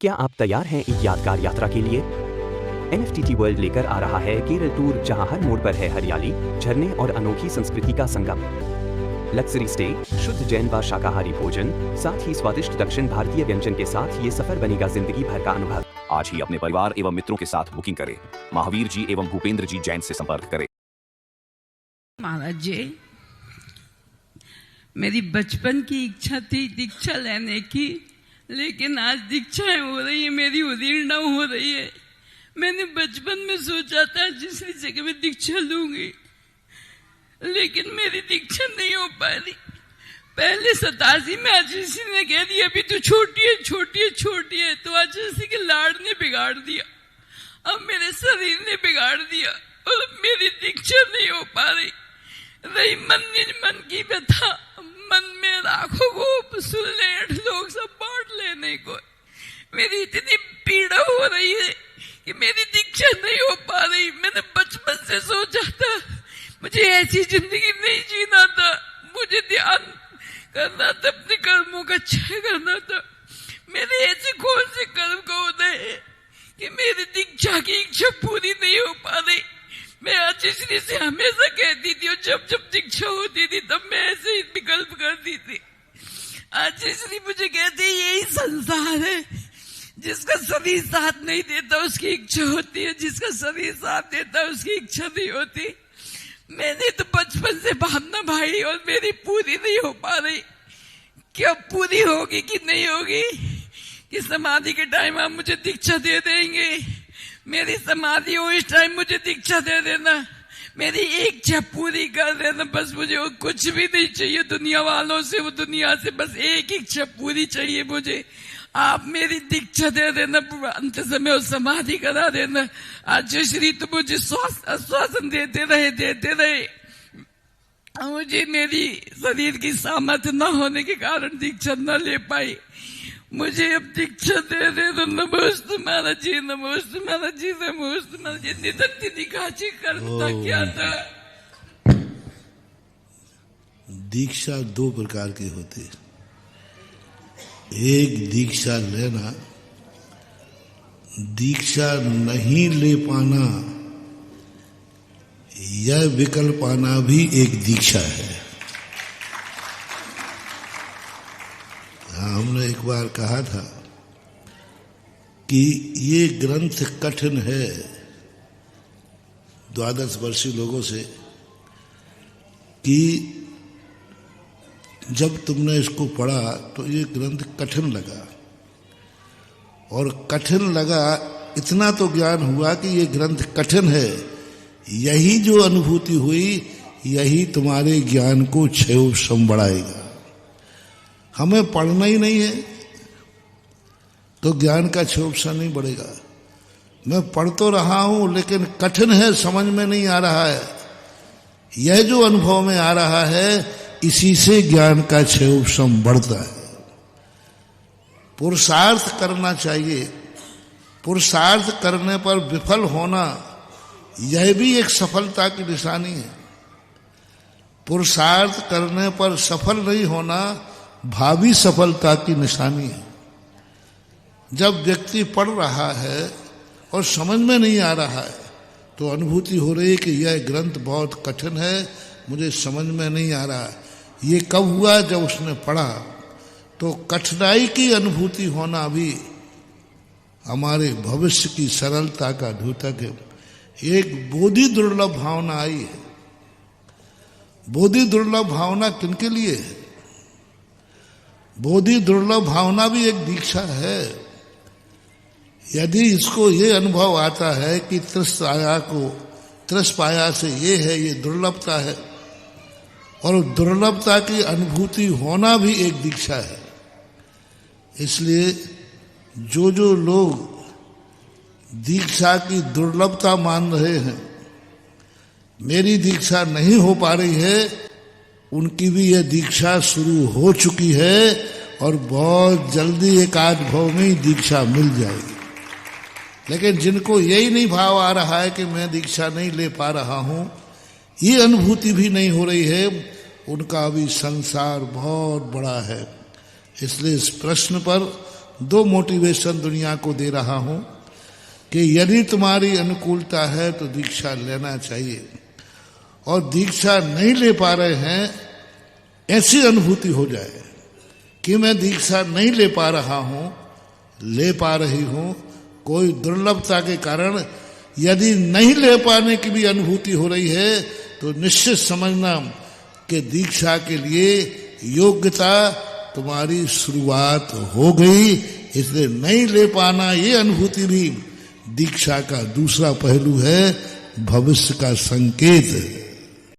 क्या आप तैयार हैं एक यादगार यात्रा के लिए? एनएफटीटी वर्ल्ड लेकर आ रहा है केरल टूर, जहां हर मोड़ पर है हरियाली, झरने और अनोखी संस्कृति का संगम। लग्जरी स्टे, शुद्ध जैन व शाकाहारी भोजन, साथ ही स्वादिष्ट दक्षिण भारतीय व्यंजन के साथ ये सफर बनेगा जिंदगी भर का अनुभव। आज ही अपने परिवार एवं मित्रों के साथ बुकिंग करें। महावीर जी एवं भूपेंद्र जी जैन से संपर्क करें। महाराज जी, मेरी बचपन की इच्छा थी दीक्षा लेने की, लेकिन आज दीक्षाएं हो रही है, मेरी उदीर्णा हो रही है। मैंने बचपन में सोचा था जिसकी जगह में दीक्षा लूंगी, लेकिन मेरी दीक्षा नहीं हो पा रही। पहले 87 में आजीसी ने कह दिया अभी तो छोटी है छोटी है छोटी है, तो आजीसी के लाड़ ने बिगाड़ दिया, अब मेरे शरीर ने बिगाड़ दिया और मेरी दीक्षा नहीं हो पा रही। रही मन की व्यथा, मन में राखों को सुन ले, 8 लोग सब बांट लेने को। मेरी इतनी पीड़ा हो रही है कि मेरी दीक्षा नहीं हो पा रही। मैंने बचपन से सोचा था मुझे ऐसी जिंदगी नहीं जीना था, मुझे ध्यान करना था, अपने कर्मों का क्षय करना था। मेरे ऐसे कौन से कर्म का उदय है कि मेरी दीक्षा की इच्छा पूरी नहीं हो पा रही। मैं आजीश्री से हमेशा कहती थी और जब जब दीक्षा होती थी तब मैं ऐसे ही विकल्प करती थी। आजीश्री मुझे कहती यही संसार है, जिसका शरीर साथ नहीं देता उसकी इच्छा होती है, जिसका शरीर साथ देता उसकी इच्छा नहीं होती। मैंने तो बचपन से भावना भाई और मेरी पूरी नहीं हो पा रही। क्या पूरी होगी कि नहीं होगी कि समाधि के टाइम आप मुझे दीक्षा दे देंगे? मेरी समाधि हो इस टाइम मुझे दीक्षा दे देना, मेरी एक इच्छा पूरी कर देना। बस मुझे वो कुछ भी नहीं चाहिए दुनिया वालों से, वो दुनिया से बस एक इच्छा पूरी चाहिए मुझे। आप मेरी दीक्षा दे देना, अंत समय वो समाधि करा देना। आज श्री तो मुझे आश्वासन देते रहे। मुझे मेरी शरीर की सामर्थ्य न होने के कारण दीक्षा न ले पाई। मुझे अब दीक्षा दे दे तो नमोस्तु महाराज जी, नमोस्तु महाराज जी, नमोस्तु महाराज जी। निधन निकाची करता क्या था? दीक्षा 2 प्रकार की होती है। एक दीक्षा लेना, दीक्षा नहीं ले पाना यह विकल्प पाना भी एक दीक्षा है। हमने एक बार कहा था कि ये ग्रंथ कठिन है 12 वर्षीय लोगों से, कि जब तुमने इसको पढ़ा तो ये ग्रंथ कठिन लगा, और कठिन लगा इतना तो ज्ञान हुआ कि ये ग्रंथ कठिन है। यही जो अनुभूति हुई यही तुम्हारे ज्ञान को क्षयोपशम बढ़ाएगा। हमें पढ़ना ही नहीं है तो ज्ञान का क्षयोपशम नहीं बढ़ेगा। मैं पढ़ तो रहा हूं लेकिन कठिन है, समझ में नहीं आ रहा है। यह जो अनुभव में आ रहा है इसी से ज्ञान का क्षयोपशम बढ़ता है। पुरुषार्थ करना चाहिए। पुरुषार्थ करने पर विफल होना यह भी एक सफलता की निशानी है। पुरुषार्थ करने पर सफल नहीं होना भावी सफलता की निशानी है। जब व्यक्ति पढ़ रहा है और समझ में नहीं आ रहा है तो अनुभूति हो रही है कि यह ग्रंथ बहुत कठिन है, मुझे समझ में नहीं आ रहा। ये कब हुआ? जब उसने पढ़ा। तो कठिनाई की अनुभूति होना भी हमारे भविष्य की सरलता का द्योतक है। एक बोधि दुर्लभ भावना आई है। बोधि दुर्लभ भावना किनके लिए है? बोधि दुर्लभ भावना भी एक दीक्षा है। यदि इसको ये अनुभव आता है कि त्रस पाया से ये है, ये दुर्लभता है, और दुर्लभता की अनुभूति होना भी एक दीक्षा है। इसलिए जो लोग दीक्षा की दुर्लभता मान रहे हैं, मेरी दीक्षा नहीं हो पा रही है, उनकी भी यह दीक्षा शुरू हो चुकी है और बहुत जल्दी एक आध भाव में ही दीक्षा मिल जाएगी। लेकिन जिनको यही नहीं भाव आ रहा है कि मैं दीक्षा नहीं ले पा रहा हूं, ये अनुभूति भी नहीं हो रही है, उनका भी संसार बहुत बड़ा है। इसलिए इस प्रश्न पर दो मोटिवेशन दुनिया को दे रहा हूं कि यदि तुम्हारी अनुकूलता है तो दीक्षा लेना चाहिए, और दीक्षा नहीं ले पा रहे हैं ऐसी अनुभूति हो जाए कि मैं दीक्षा नहीं ले पा रहा हूं, ले पा रही हूं, कोई दुर्लभता के कारण यदि नहीं ले पाने की भी अनुभूति हो रही है तो निश्चित समझना कि दीक्षा के लिए योग्यता तुम्हारी शुरुआत हो गई। इसलिए नहीं ले पाना ये अनुभूति भी दीक्षा का दूसरा पहलू है, भविष्य का संकेत है।